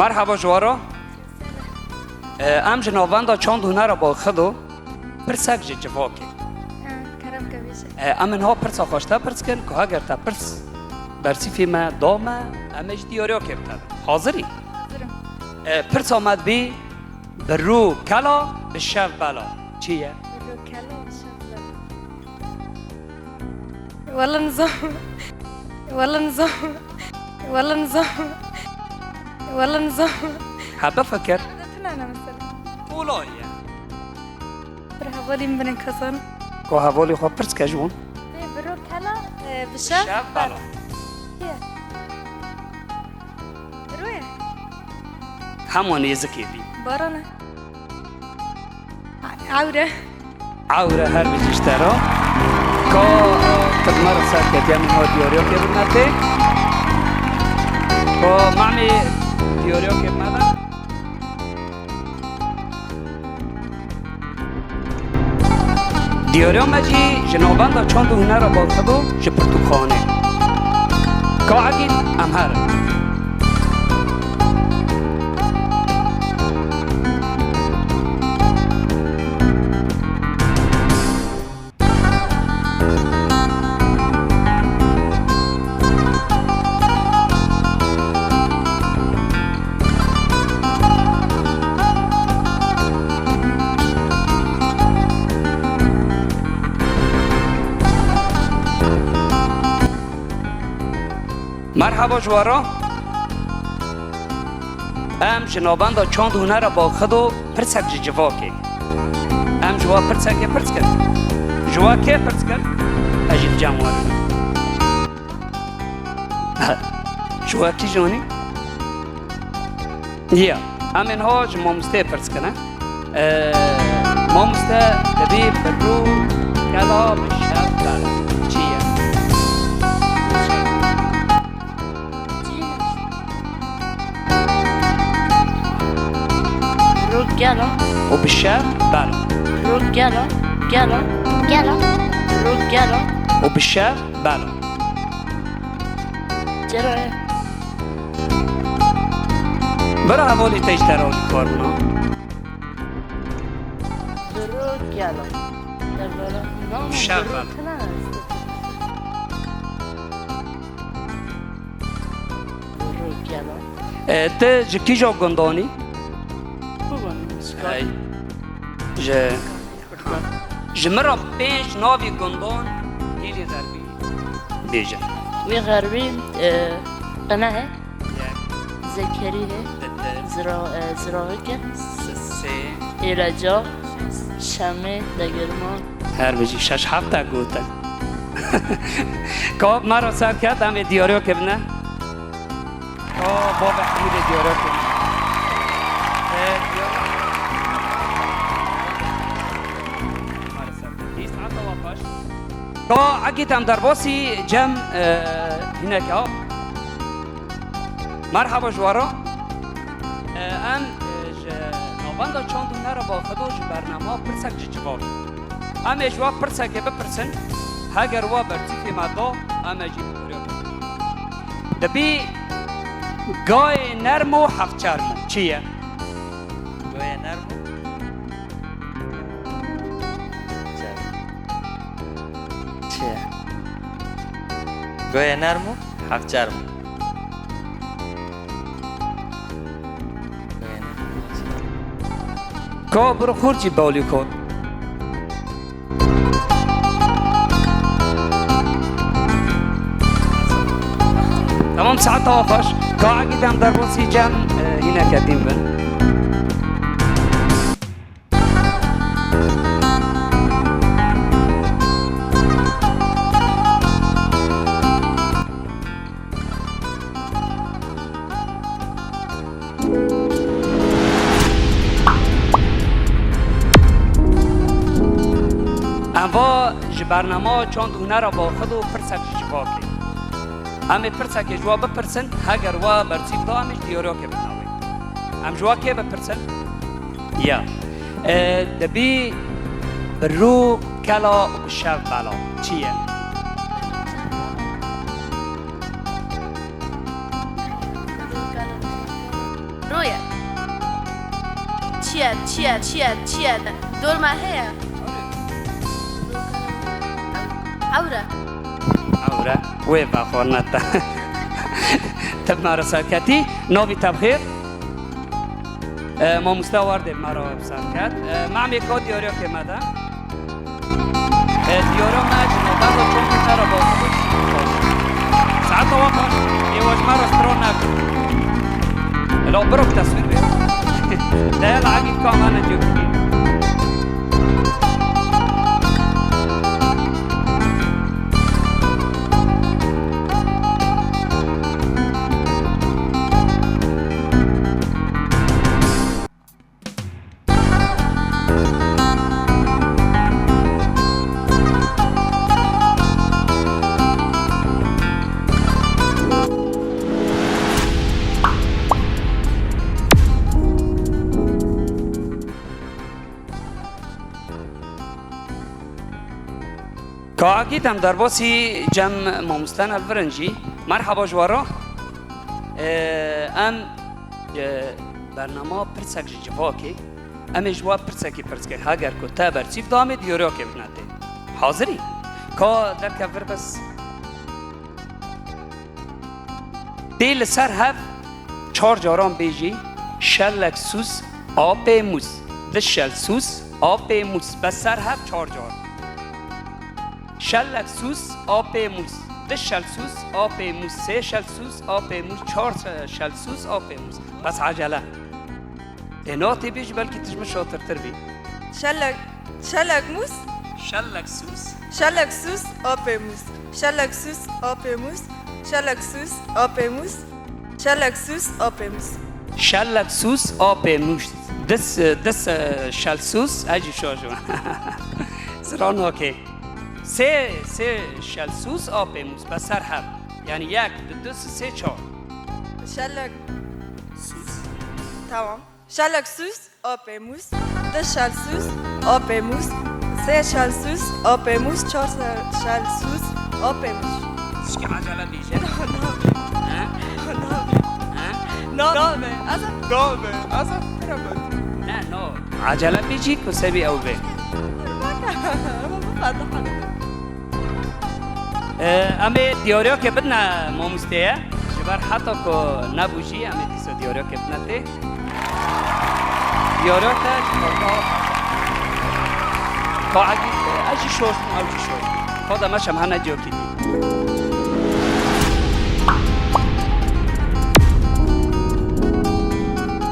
مرحبا جوارا. ام جنابنده چند هنر با خودو پرسک جواکی. کرم کبیشه. امن ها پرسا خواسته پرس کن که اگر تا پرس برسی فیلم دامه امش دیاریا که بتد. حاضری؟ زرم. پرس آمد بی برو کلا به شف بلا. چیه؟ برو کلا شفلا. والله نظام. والله نظام. والله نظام. والله نظام. حبه فکر؟ نه مثلا. اولایه. برو حوالی من کسان. که حوالی خواه پرس که جون؟ برو کلا بشف شف بلا. روی. همون یزکی بی. بارانه. عوره. عوره هر بیشتره که تدمر سرکت یا من ها دیاریا که بنده که معمی دیاریا که بنده دیاریا مجی جنابنده چند هنر با خودو جپرتو خانه که عگید امهر مرحبا جوارا. ام جنابنده چند هنر با خودو پرسک جواکی. ام جوا پرسک پرس کن. جوا که پرس کن؟ اجید جمعه. جوا کی جانی؟ یا ام اینها جمع مسته پرس کنه. ما مسته دبی برو کلا بشف بلا. چیه؟ Gala, و بشف بلا. gala, gala, gala, gala, و بشف بلا. چرا؟ برای حوالی تجترالی کار بنا. gala. شب بلا. gala. ته جکی جا گندانی؟ ای جمرا پنج ناوی گندان دیلی ضربی دیجا وی غربی قناه ذکری ہے زراعه سه ایرجا شمه دگرمان هر بجی شش هفته گوته که مرا سر کرد همه دیاریو که بنه که باب حمید دیاریو که بنه که اگه هم در باسی جمع هنه که مرحبا جوارا. ام نوبنده چند هنر با خودو برنامه پرسک جواب ام اجوا پرسک بپرسن هاگر و برتیفی مدا ام اجی دبی گای نرمو هفت چرمو چیه؟ گوی نرمو چیه؟ گوی نرمو هفت چرمو که برو خورجی بالی کن تمام ساعت آخاش که اگه هم در باسی جمع اینه کردیم بن اما برنامه چند هنر با خود و پرسک جواب کی امی پرسک جواب بپرسن اگر و برسیب دا امیش دیاریا که بناوی ام جواب که بپرسن یا دبی برو کلا و بشف بلا چیه؟ روی چیه دور ما هيا عورة عورة ويبا خورنتا تب ما رسالكتي نوبي تبخير ما مستوى ورد مرا بسالكت معمي كود ديوريو كمادا ديوريو ما جنوبا رو چون كتارا باوكو ساعت وقت يواج مرا سترونك لو بروك تصوير بيه ده العقيد كامانا جوكي كأكيد هم درباسي جم مامستان الفرنجي مرحبا جوارا ام برنامه پرسک جواکی ام جواب پرسکی هاگر کو تا برچیف دامه دیورو که بناته حاضری کا در کفر بس دیل سر هف چهار جاران بیجی شلک سوس آب موس دشل سوس آب موس بس سر هف چهار جار شلک سوس آب موس ده شلسوس آب موس سه شلسوس آب موس چهار شلسوس آب موس بس عجله ایناتی بیش بلکه تجمع شاطرتر بی شلک موس شلک سوس شلک سوس آب موس شلک سوس آب موس شلک سوس آب موس شلک سوس آب موس شلک سوس آب موس دس شلسوس اجی شاجو زران اوکی سه شلسوس آب موس بس سر هم یعنی یک دو سه چهار شلک سوس تمام شلک سوس آب موس ده شلسوس آب موس سه شلسوس آب موس چهار شلسوس آب موس که عجله بیشه نامه ازم نه عجله بیجی که سبی او به امی دیاریا که بدنا ماموستیه جبر حتی که نبوشی امی دیسا دیاریا که بدنا تی دیاریا که تا اگه اجی شوش او جی شوش خدا مشم هنه جو کدی